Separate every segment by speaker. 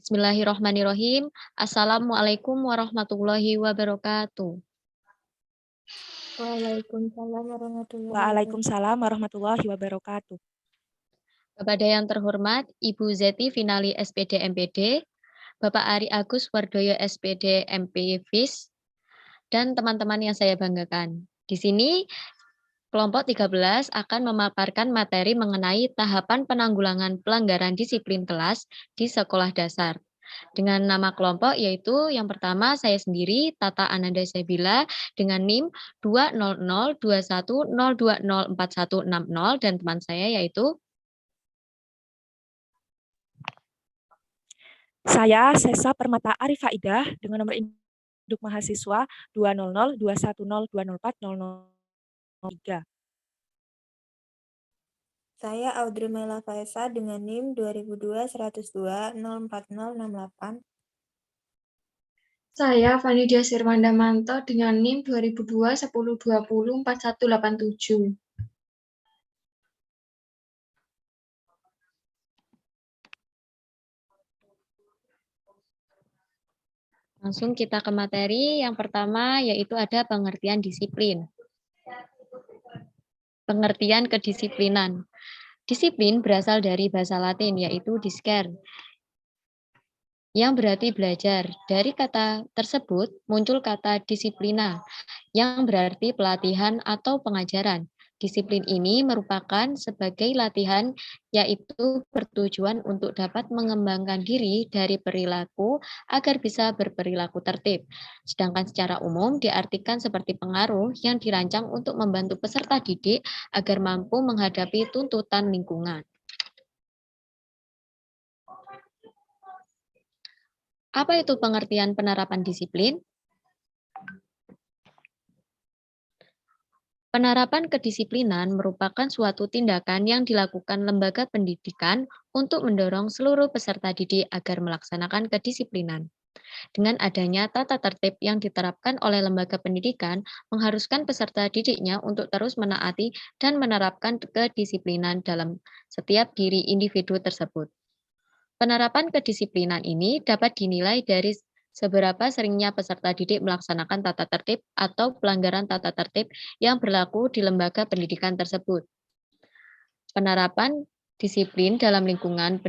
Speaker 1: Bismillahirrahmanirrahim. Assalamualaikum warahmatullahi wabarakatuh.
Speaker 2: Waalaikumsalam warahmatullahi wabarakatuh.
Speaker 3: Waalaikumsalam warahmatullahi wabarakatuh.
Speaker 1: Kepada yang terhormat Ibu Zeti Finali SPD MPD, Bapak Ari Agus Wardoyo SPD MP FIS, dan teman-teman yang saya banggakan. Di sini kelompok 13 akan memaparkan materi mengenai tahapan penanggulangan pelanggaran disiplin kelas di sekolah dasar. Dengan nama kelompok yaitu yang pertama saya sendiri, Tata Ananda Sabila, dengan NIM 20021020410 dan teman saya yaitu
Speaker 3: Saya Sesa Permata Arifaidah dengan nomor induk mahasiswa 20021020403.
Speaker 2: Saya Audrey Mela Faesa dengan NIM 2002-102-04068.
Speaker 4: Saya Vanidia Sirmanda Manto dengan NIM 2002-1020-4187.
Speaker 1: Langsung kita ke materi. Yang pertama yaitu ada pengertian disiplin. Pengertian kedisiplinan. Disiplin berasal dari bahasa Latin yaitu discere, yang berarti belajar. Dari kata tersebut muncul kata disiplina, yang berarti pelatihan atau pengajaran. Disiplin ini merupakan sebagai latihan, yaitu bertujuan untuk dapat mengembangkan diri dari perilaku agar bisa berperilaku tertib. Sedangkan secara umum diartikan seperti pengaruh yang dirancang untuk membantu peserta didik agar mampu menghadapi tuntutan lingkungan. Apa itu pengertian penerapan disiplin? Penerapan kedisiplinan merupakan suatu tindakan yang dilakukan lembaga pendidikan untuk mendorong seluruh peserta didik agar melaksanakan kedisiplinan. Dengan adanya tata tertib yang diterapkan oleh lembaga pendidikan, mengharuskan peserta didiknya untuk terus menaati dan menerapkan kedisiplinan dalam setiap diri individu tersebut. Penerapan kedisiplinan ini dapat dinilai dari seberapa seringnya peserta didik melaksanakan tata tertib atau pelanggaran tata tertib yang berlaku di lembaga pendidikan tersebut. Penerapan disiplin dalam lingkungan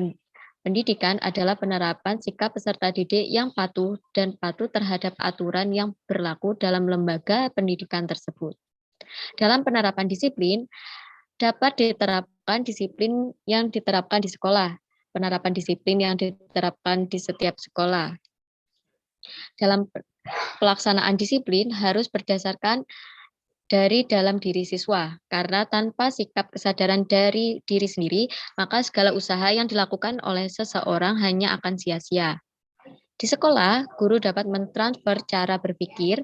Speaker 1: pendidikan adalah penerapan sikap peserta didik yang patuh dan patuh terhadap aturan yang berlaku dalam lembaga pendidikan tersebut. Dalam penerapan disiplin, dapat diterapkan disiplin yang diterapkan di sekolah, penerapan disiplin yang diterapkan di setiap sekolah. Dalam pelaksanaan disiplin harus berdasarkan dari dalam diri siswa, karena tanpa sikap kesadaran dari diri sendiri, maka segala usaha yang dilakukan oleh seseorang hanya akan sia-sia. Di sekolah, guru dapat mentransfer cara berpikir,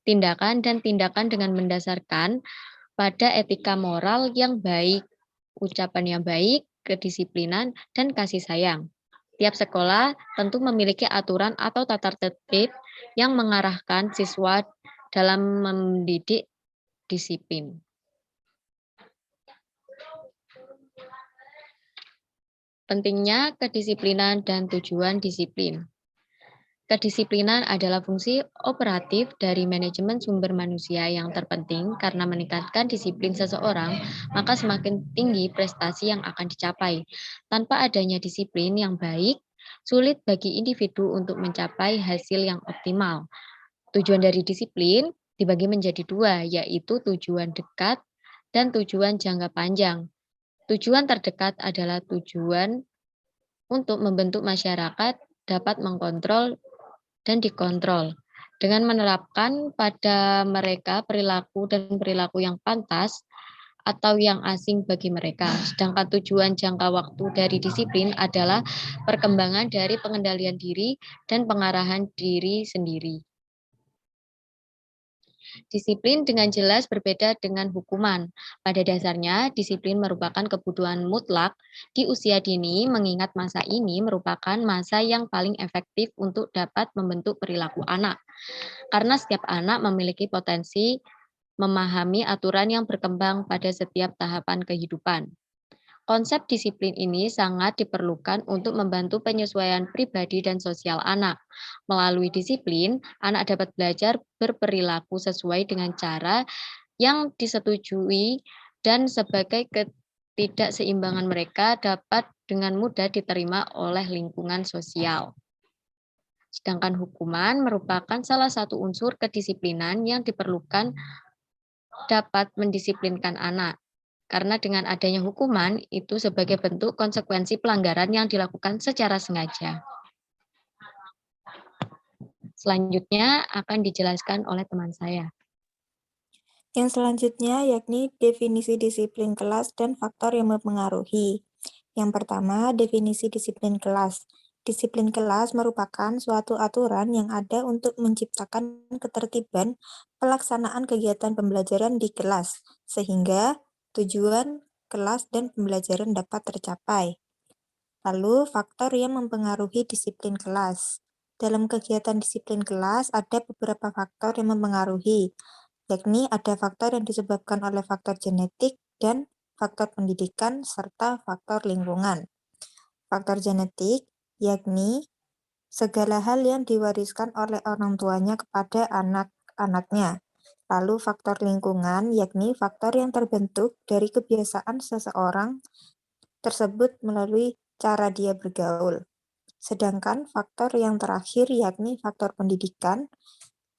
Speaker 1: tindakan, dan tindakan dengan mendasarkan pada etika moral yang baik, ucapan yang baik, kedisiplinan, dan kasih sayang. Tiap sekolah tentu memiliki aturan atau tata tertib yang mengarahkan siswa dalam mendidik disiplin. Pentingnya kedisiplinan dan tujuan disiplin. Kedisiplinan adalah fungsi operatif dari manajemen sumber manusia yang terpenting karena meningkatkan disiplin seseorang, maka semakin tinggi prestasi yang akan dicapai. Tanpa adanya disiplin yang baik, sulit bagi individu untuk mencapai hasil yang optimal. Tujuan dari disiplin dibagi menjadi dua, yaitu tujuan dekat dan tujuan jangka panjang. Tujuan terdekat adalah tujuan untuk membentuk masyarakat dapat mengkontrol dan dikontrol dengan menerapkan pada mereka perilaku dan perilaku yang pantas atau yang asing bagi mereka. Sedangkan tujuan jangka waktu dari disiplin adalah perkembangan dari pengendalian diri dan pengarahan diri sendiri. Disiplin dengan jelas berbeda dengan hukuman. Pada dasarnya, disiplin merupakan kebutuhan mutlak di usia dini, mengingat masa ini merupakan masa yang paling efektif untuk dapat membentuk perilaku anak. Karena setiap anak memiliki potensi memahami aturan yang berkembang pada setiap tahapan kehidupan. Konsep disiplin ini sangat diperlukan untuk membantu penyesuaian pribadi dan sosial anak. Melalui disiplin, anak dapat belajar berperilaku sesuai dengan cara yang disetujui dan sebagai ketidakseimbangan mereka dapat dengan mudah diterima oleh lingkungan sosial. Sedangkan hukuman merupakan salah satu unsur kedisiplinan yang diperlukan dapat mendisiplinkan anak. Karena dengan adanya hukuman itu sebagai bentuk konsekuensi pelanggaran yang dilakukan secara sengaja. Selanjutnya akan dijelaskan oleh teman saya.
Speaker 2: Yang selanjutnya yakni definisi disiplin kelas dan faktor yang mempengaruhi. Yang pertama, definisi disiplin kelas. Disiplin kelas merupakan suatu aturan yang ada untuk menciptakan ketertiban pelaksanaan kegiatan pembelajaran di kelas, sehingga tujuan kelas dan pembelajaran dapat tercapai. Lalu, faktor yang mempengaruhi disiplin kelas. Dalam kegiatan disiplin kelas, ada beberapa faktor yang mempengaruhi, yakni ada faktor yang disebabkan oleh faktor genetik dan faktor pendidikan, serta faktor lingkungan. Faktor genetik yakni segala hal yang diwariskan oleh orang tuanya kepada anak-anaknya. Lalu faktor lingkungan yakni faktor yang terbentuk dari kebiasaan seseorang tersebut melalui cara dia bergaul. Sedangkan faktor yang terakhir yakni faktor pendidikan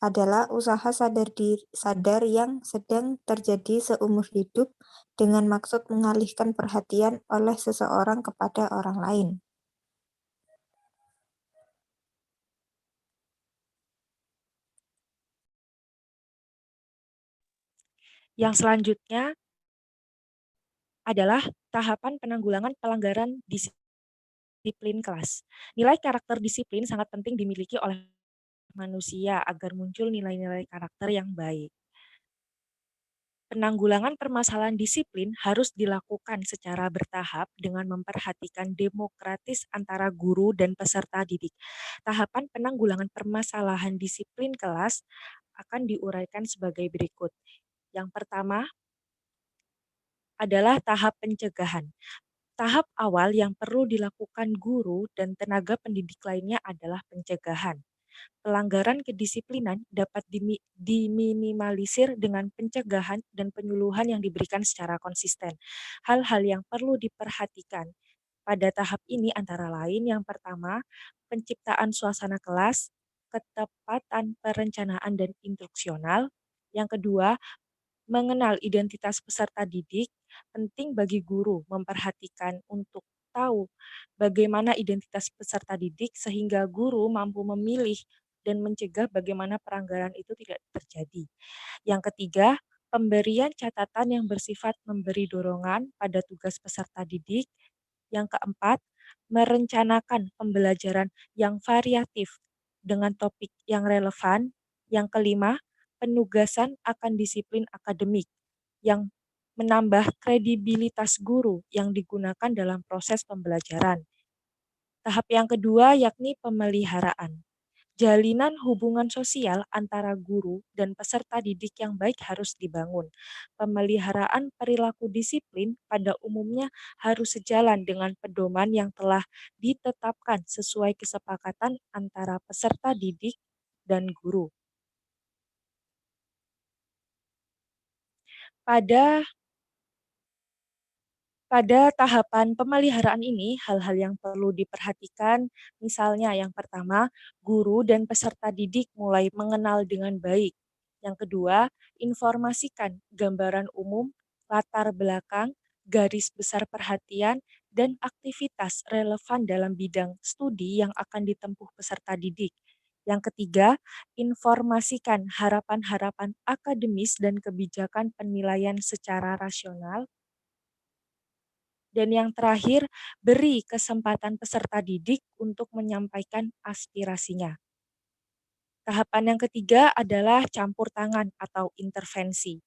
Speaker 2: adalah usaha sadar yang sedang terjadi seumur hidup dengan maksud mengalihkan perhatian oleh seseorang kepada orang lain.
Speaker 3: Yang selanjutnya adalah tahapan penanggulangan pelanggaran disiplin kelas. Nilai karakter disiplin sangat penting dimiliki oleh manusia agar muncul nilai-nilai karakter yang baik. Penanggulangan permasalahan disiplin harus dilakukan secara bertahap dengan memperhatikan demokratis antara guru dan peserta didik. Tahapan penanggulangan permasalahan disiplin kelas akan diuraikan sebagai berikut. Yang pertama adalah tahap pencegahan. Tahap awal yang perlu dilakukan guru dan tenaga pendidik lainnya adalah pencegahan. Pelanggaran kedisiplinan dapat diminimalisir dengan pencegahan dan penyuluhan yang diberikan secara konsisten. Hal-hal yang perlu diperhatikan pada tahap ini antara lain yang pertama, penciptaan suasana kelas, ketepatan perencanaan dan instruksional. Yang kedua, mengenal identitas peserta didik, penting bagi guru memperhatikan untuk tahu bagaimana identitas peserta didik sehingga guru mampu memilih dan mencegah bagaimana pelanggaran itu tidak terjadi. Yang ketiga, pemberian catatan yang bersifat memberi dorongan pada tugas peserta didik. Yang keempat, merencanakan pembelajaran yang variatif dengan topik yang relevan. Yang kelima, penugasan akan disiplin akademik yang menambah kredibilitas guru yang digunakan dalam proses pembelajaran. Tahap yang kedua yakni pemeliharaan. Jalinan hubungan sosial antara guru dan peserta didik yang baik harus dibangun. Pemeliharaan perilaku disiplin pada umumnya harus sejalan dengan pedoman yang telah ditetapkan sesuai kesepakatan antara peserta didik dan guru. Pada tahapan pemeliharaan ini, hal-hal yang perlu diperhatikan, misalnya yang pertama, guru dan peserta didik mulai mengenal dengan baik. Yang kedua, informasikan gambaran umum, latar belakang, garis besar perhatian, dan aktivitas relevan dalam bidang studi yang akan ditempuh peserta didik. Yang ketiga, informasikan harapan-harapan akademis dan kebijakan penilaian secara rasional. Dan yang terakhir, beri kesempatan peserta didik untuk menyampaikan aspirasinya. Tahapan yang ketiga adalah campur tangan atau intervensi.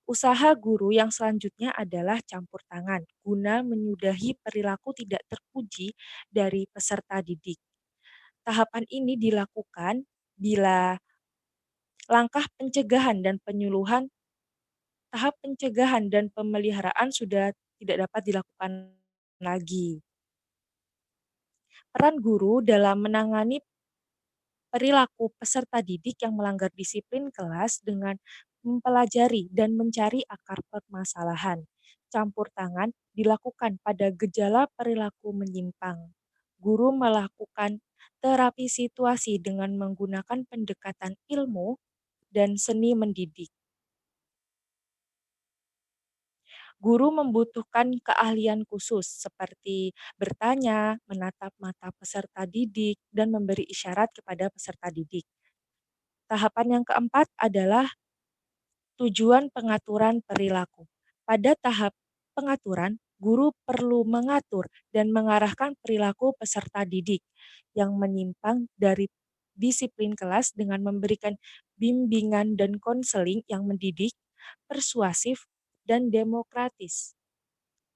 Speaker 3: Usaha guru yang selanjutnya adalah campur tangan guna menyudahi perilaku tidak terpuji dari peserta didik. Tahapan ini dilakukan bila langkah pencegahan dan penyuluhan, tahap pencegahan dan pemeliharaan sudah tidak dapat dilakukan lagi. Peran guru dalam menangani perilaku peserta didik yang melanggar disiplin kelas dengan mempelajari dan mencari akar permasalahan. Campur tangan dilakukan pada gejala perilaku menyimpang. Guru melakukan terapi situasi dengan menggunakan pendekatan ilmu dan seni mendidik. Guru membutuhkan keahlian khusus seperti bertanya, menatap mata peserta didik, dan memberi isyarat kepada peserta didik. Tahapan yang keempat adalah tujuan pengaturan perilaku. Pada tahap pengaturan, guru perlu mengatur dan mengarahkan perilaku peserta didik yang menyimpang dari disiplin kelas dengan memberikan bimbingan dan konseling yang mendidik, persuasif, dan demokratis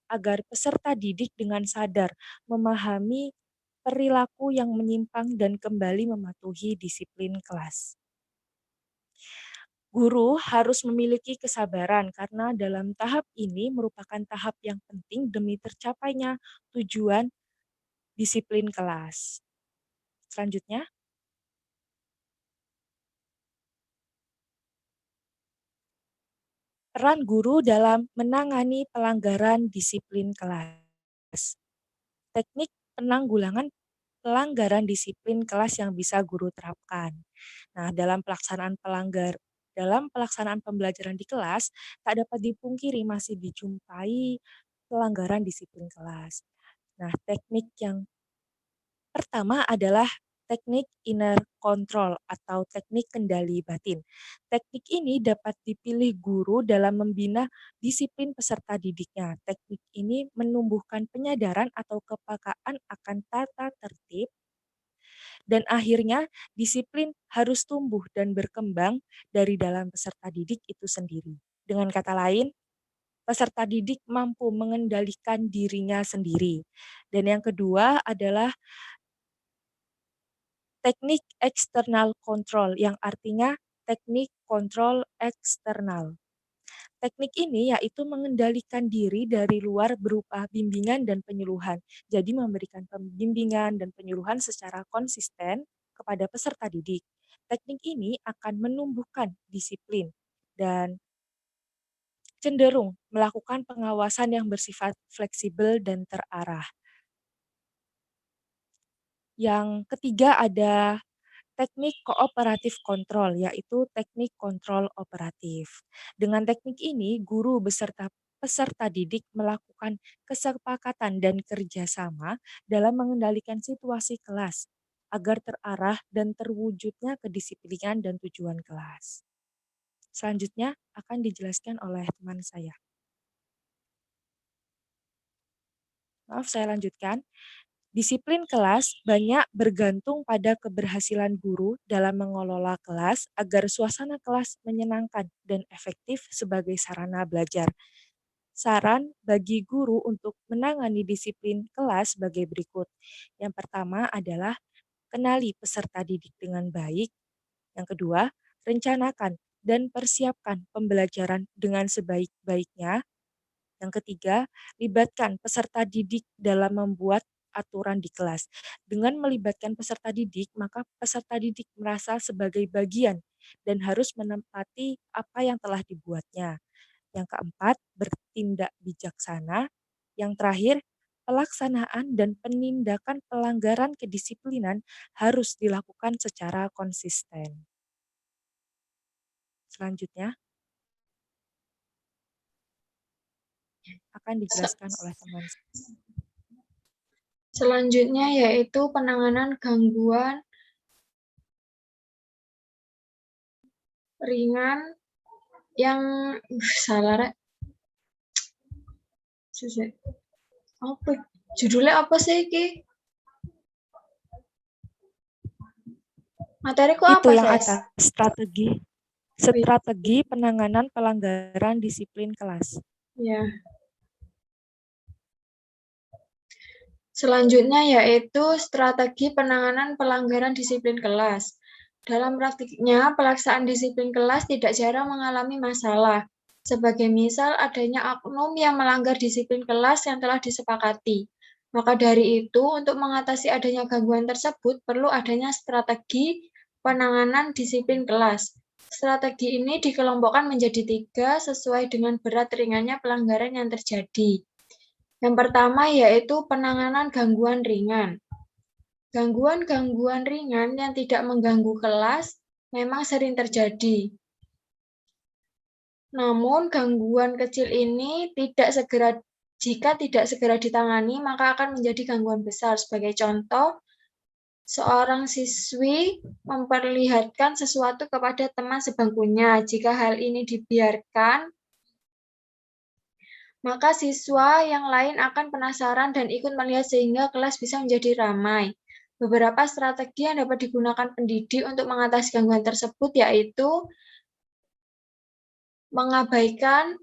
Speaker 3: agar peserta didik dengan sadar memahami perilaku yang menyimpang dan kembali mematuhi disiplin kelas. Guru harus memiliki kesabaran karena dalam tahap ini merupakan tahap yang penting demi tercapainya tujuan disiplin kelas. Selanjutnya, peran guru dalam menangani pelanggaran disiplin kelas. Teknik penanggulangan pelanggaran disiplin kelas yang bisa guru terapkan. Nah, dalam pelaksanaan pembelajaran di kelas, tak dapat dipungkiri masih dijumpai pelanggaran disiplin kelas. Nah, teknik yang pertama adalah teknik inner control atau teknik kendali batin. Teknik ini dapat dipilih guru dalam membina disiplin peserta didiknya. Teknik ini menumbuhkan penyadaran atau kepekaan akan tata tertib dan akhirnya disiplin harus tumbuh dan berkembang dari dalam peserta didik itu sendiri. Dengan kata lain, peserta didik mampu mengendalikan dirinya sendiri. Dan yang kedua adalah teknik external control yang artinya teknik kontrol eksternal. Teknik ini yaitu mengendalikan diri dari luar berupa bimbingan dan penyuluhan. Jadi memberikan pembimbingan dan penyuluhan secara konsisten kepada peserta didik. Teknik ini akan menumbuhkan disiplin dan cenderung melakukan pengawasan yang bersifat fleksibel dan terarah. Yang ketiga ada teknik kooperatif kontrol, yaitu teknik kontrol operatif. Dengan teknik ini, guru beserta peserta didik melakukan kesepakatan dan kerjasama dalam mengendalikan situasi kelas agar terarah dan terwujudnya kedisiplinan dan tujuan kelas. Selanjutnya akan dijelaskan oleh teman saya. Maaf, saya lanjutkan. Disiplin kelas banyak bergantung pada keberhasilan guru dalam mengelola kelas agar suasana kelas menyenangkan dan efektif sebagai sarana belajar. Saran bagi guru untuk menangani disiplin kelas sebagai berikut. Yang pertama adalah kenali peserta didik dengan baik. Yang kedua, rencanakan dan persiapkan pembelajaran dengan sebaik-baiknya. Yang ketiga, libatkan peserta didik dalam membuat aturan di kelas. Dengan melibatkan peserta didik, maka peserta didik merasa sebagai bagian dan harus menempati apa yang telah dibuatnya. Yang keempat, bertindak bijaksana. Yang terakhir, pelaksanaan dan penindakan pelanggaran kedisiplinan harus dilakukan secara konsisten. Selanjutnya akan dijelaskan oleh teman.
Speaker 4: Selanjutnya yaitu penanganan gangguan ringan yang salah rek. Apa judulnya apa sih iki? Materiku apa,
Speaker 3: Itu yang
Speaker 4: Ses?
Speaker 3: atas strategi penanganan pelanggaran disiplin kelas.
Speaker 4: Ya. Selanjutnya yaitu strategi penanganan pelanggaran disiplin kelas. Dalam praktiknya, pelaksanaan disiplin kelas tidak jarang mengalami masalah. Sebagai misal adanya oknum yang melanggar disiplin kelas yang telah disepakati. Maka dari itu, untuk mengatasi adanya gangguan tersebut, perlu adanya strategi penanganan disiplin kelas. Strategi ini dikelompokkan menjadi 3 sesuai dengan berat ringannya pelanggaran yang terjadi. Yang pertama yaitu penanganan gangguan ringan. Gangguan-gangguan ringan yang tidak mengganggu kelas memang sering terjadi. Namun, gangguan kecil ini jika tidak segera ditangani, maka akan menjadi gangguan besar. Sebagai contoh, seorang siswi memperlihatkan sesuatu kepada teman sebangkunya. Jika hal ini dibiarkan, maka siswa yang lain akan penasaran dan ikut melihat sehingga kelas bisa menjadi ramai. Beberapa strategi yang dapat digunakan pendidik untuk mengatasi gangguan tersebut yaitu mengabaikan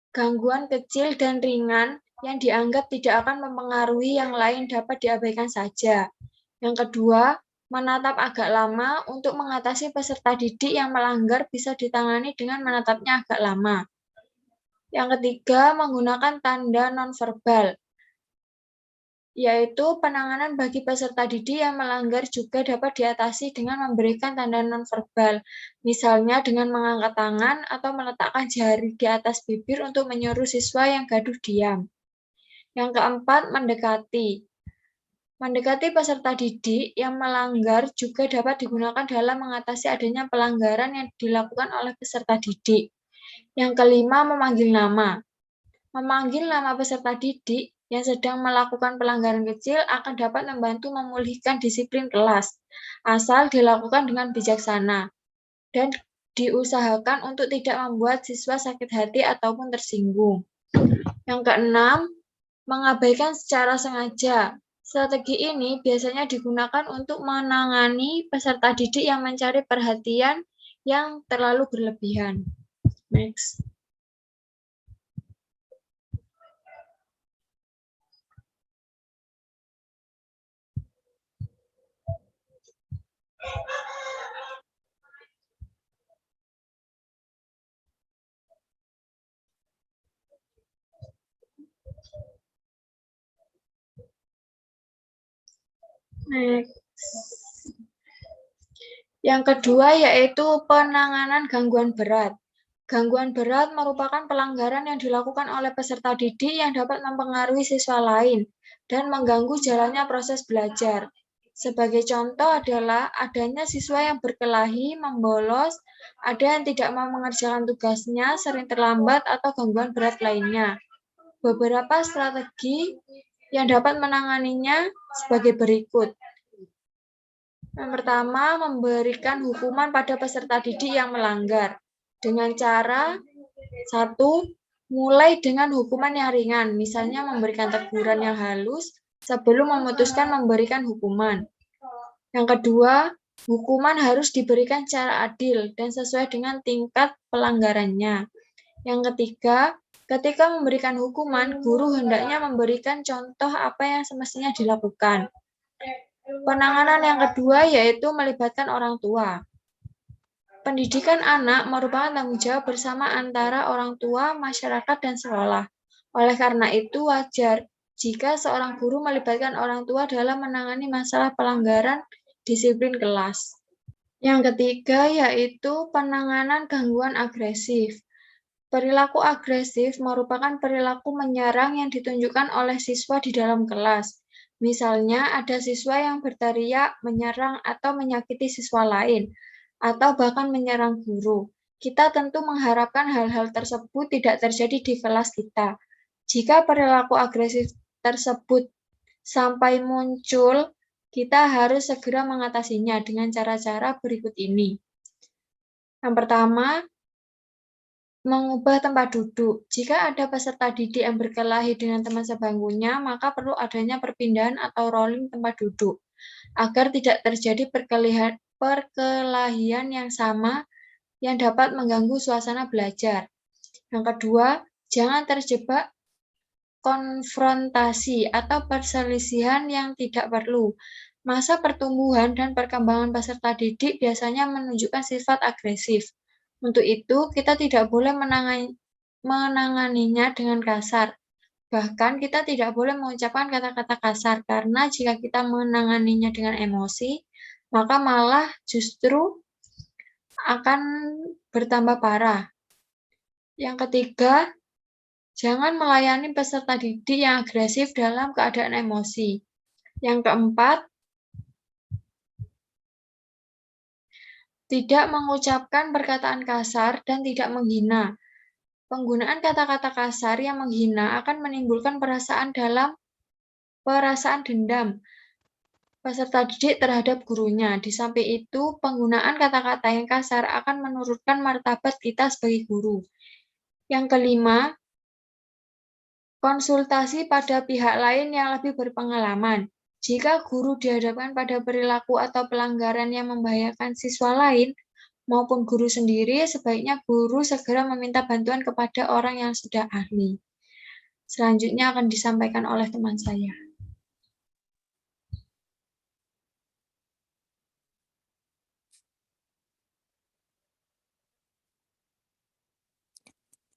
Speaker 4: gangguan kecil dan ringan yang dianggap tidak akan mempengaruhi yang lain dapat diabaikan saja. Yang kedua, menatap agak lama untuk mengatasi peserta didik yang melanggar bisa ditangani dengan menatapnya agak lama. Yang ketiga, menggunakan tanda nonverbal, yaitu penanganan bagi peserta didik yang melanggar juga dapat diatasi dengan memberikan tanda nonverbal, misalnya dengan mengangkat tangan atau meletakkan jari di atas bibir untuk menyuruh siswa yang gaduh diam. Yang keempat, mendekati. Mendekati peserta didik yang melanggar juga dapat digunakan dalam mengatasi adanya pelanggaran yang dilakukan oleh peserta didik. Yang kelima, memanggil nama. Memanggil nama peserta didik yang sedang melakukan pelanggaran kecil akan dapat membantu memulihkan disiplin kelas, asal dilakukan dengan bijaksana, dan diusahakan untuk tidak membuat siswa sakit hati ataupun tersinggung. Yang keenam, mengabaikan secara sengaja. Strategi ini biasanya digunakan untuk menangani peserta didik yang mencari perhatian yang terlalu berlebihan. Next. Yang kedua yaitu penanganan gangguan berat. Gangguan berat merupakan pelanggaran yang dilakukan oleh peserta didik yang dapat mempengaruhi siswa lain dan mengganggu jalannya proses belajar. Sebagai contoh adalah adanya siswa yang berkelahi, membolos, ada yang tidak mau mengerjakan tugasnya, sering terlambat, atau gangguan berat lainnya. Beberapa strategi yang dapat menanganinya sebagai berikut. Yang pertama, memberikan hukuman pada peserta didik yang melanggar. Dengan cara, 1. Mulai dengan hukuman yang ringan, misalnya memberikan teguran yang halus sebelum memutuskan memberikan hukuman. Yang kedua, hukuman harus diberikan secara adil dan sesuai dengan tingkat pelanggarannya. Yang ketiga, ketika memberikan hukuman, guru hendaknya memberikan contoh apa yang semestinya dilakukan. Penanganan yang kedua yaitu melibatkan orang tua. Pendidikan anak merupakan tanggung jawab bersama antara orang tua, masyarakat, dan sekolah. Oleh karena itu, wajar jika seorang guru melibatkan orang tua dalam menangani masalah pelanggaran disiplin kelas. Yang ketiga yaitu penanganan gangguan agresif. Perilaku agresif merupakan perilaku menyerang yang ditunjukkan oleh siswa di dalam kelas. Misalnya, ada siswa yang berteriak, menyerang, atau menyakiti siswa lain, atau bahkan menyerang guru. Kita tentu mengharapkan hal-hal tersebut tidak terjadi di kelas kita. Jika perilaku agresif tersebut sampai muncul, kita harus segera mengatasinya dengan cara-cara berikut ini. Yang pertama, mengubah tempat duduk. Jika ada peserta didik yang berkelahi dengan teman sebangkunya, maka perlu adanya perpindahan atau rolling tempat duduk, agar tidak terjadi perkelahian yang sama yang dapat mengganggu suasana belajar. Yang kedua, jangan terjebak konfrontasi atau perselisihan yang tidak perlu. Masa pertumbuhan dan perkembangan peserta didik biasanya menunjukkan sifat agresif. Untuk itu, kita tidak boleh menanganinya dengan kasar. Bahkan kita tidak boleh mengucapkan kata-kata kasar karena jika kita menanganinya dengan emosi, maka malah justru akan bertambah parah. Yang ketiga, jangan melayani peserta didik yang agresif dalam keadaan emosi. Yang keempat, tidak mengucapkan perkataan kasar dan tidak menghina. Penggunaan kata-kata kasar yang menghina akan menimbulkan perasaan dendam peserta didik terhadap gurunya. Di samping itu, penggunaan kata-kata yang kasar akan menurunkan martabat kita sebagai guru. Yang kelima, konsultasi pada pihak lain yang lebih berpengalaman. Jika guru dihadapkan pada perilaku atau pelanggaran yang membahayakan siswa lain maupun guru sendiri, sebaiknya guru segera meminta bantuan kepada orang yang sudah ahli. Selanjutnya akan disampaikan oleh teman saya.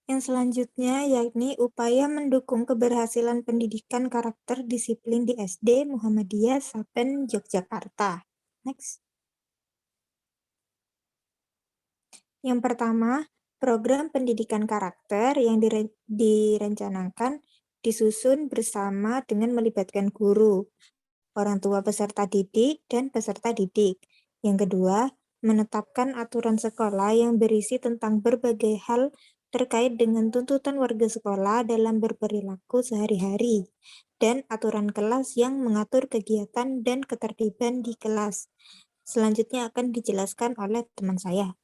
Speaker 2: Yang selanjutnya yakni upaya mendukung keberhasilan pendidikan karakter disiplin di SD Muhammadiyah Sapen, Yogyakarta. Next. Yang pertama, program pendidikan karakter yang direncanakan disusun bersama dengan melibatkan guru, orang tua peserta didik, dan peserta didik. Yang kedua, menetapkan aturan sekolah yang berisi tentang berbagai hal terkait dengan tuntutan warga sekolah dalam berperilaku sehari-hari, dan aturan kelas yang mengatur kegiatan dan ketertiban di kelas. Selanjutnya akan dijelaskan oleh teman saya.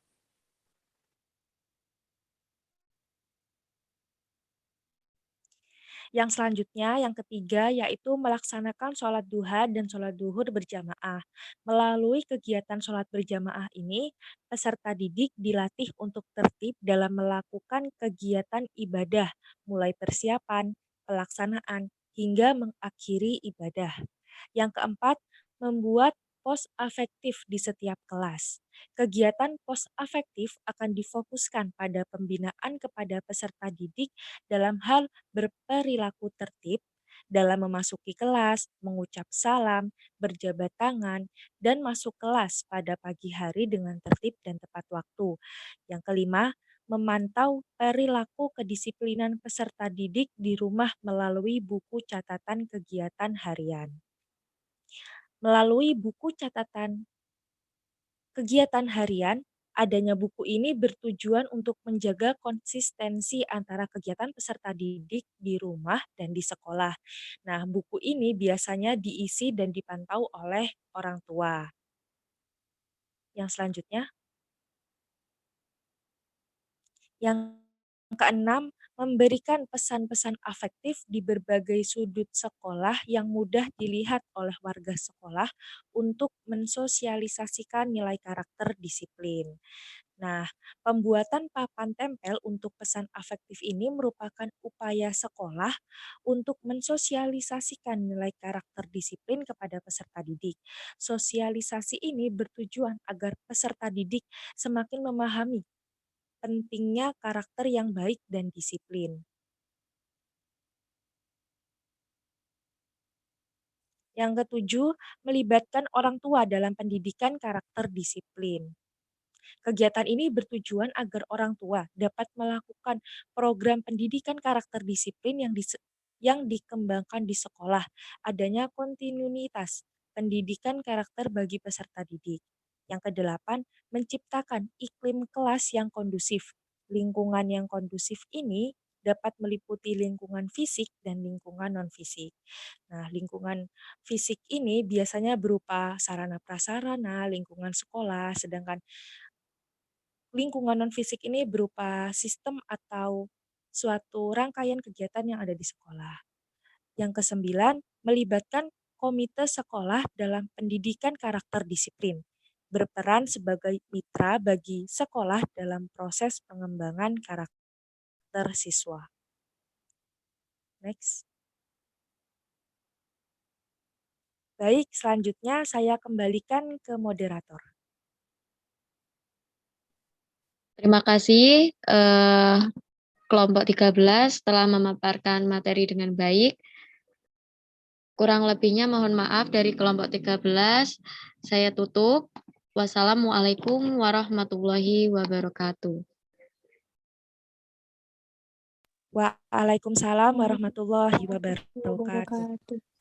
Speaker 3: Yang selanjutnya, yang ketiga, yaitu melaksanakan sholat duha dan sholat duhur berjamaah. Melalui kegiatan sholat berjamaah ini, peserta didik dilatih untuk tertib dalam melakukan kegiatan ibadah, mulai persiapan, pelaksanaan, hingga mengakhiri ibadah. Yang keempat, membuat pos afektif di setiap kelas. Kegiatan pos afektif akan difokuskan pada pembinaan kepada peserta didik dalam hal berperilaku tertib, dalam memasuki kelas, mengucap salam, berjabat tangan, dan masuk kelas pada pagi hari dengan tertib dan tepat waktu. Yang kelima, memantau perilaku kedisiplinan peserta didik di rumah melalui buku catatan kegiatan harian. Melalui buku catatan kegiatan harian, adanya buku ini bertujuan untuk menjaga konsistensi antara kegiatan peserta didik di rumah dan di sekolah. Nah, buku ini biasanya diisi dan dipantau oleh orang tua. Yang selanjutnya, yang keenam, memberikan pesan-pesan afektif di berbagai sudut sekolah yang mudah dilihat oleh warga sekolah untuk mensosialisasikan nilai karakter disiplin. Nah, pembuatan papan tempel untuk pesan afektif ini merupakan upaya sekolah untuk mensosialisasikan nilai karakter disiplin kepada peserta didik. Sosialisasi ini bertujuan agar peserta didik semakin memahami pentingnya karakter yang baik dan disiplin. Yang ketujuh, melibatkan orang tua dalam pendidikan karakter disiplin. Kegiatan ini bertujuan agar orang tua dapat melakukan program pendidikan karakter disiplin yang dikembangkan di sekolah, adanya kontinuitas pendidikan karakter bagi peserta didik. Yang kedelapan, menciptakan iklim kelas yang kondusif. Lingkungan yang kondusif ini dapat meliputi lingkungan fisik dan lingkungan non-fisik. Nah, lingkungan fisik ini biasanya berupa sarana prasarana, lingkungan sekolah, sedangkan lingkungan non-fisik ini berupa sistem atau suatu rangkaian kegiatan yang ada di sekolah. Yang kesembilan, melibatkan komite sekolah dalam pendidikan karakter disiplin, berperan sebagai mitra bagi sekolah dalam proses pengembangan karakter siswa. Next. Baik, selanjutnya saya kembalikan ke moderator.
Speaker 1: Terima kasih kelompok 13 telah memaparkan materi dengan baik. Kurang lebihnya mohon maaf dari kelompok 13. Saya tutup. Wassalamualaikum warahmatullahi wabarakatuh.
Speaker 3: Waalaikumsalam warahmatullahi wabarakatuh.
Speaker 2: Wabarakatuh.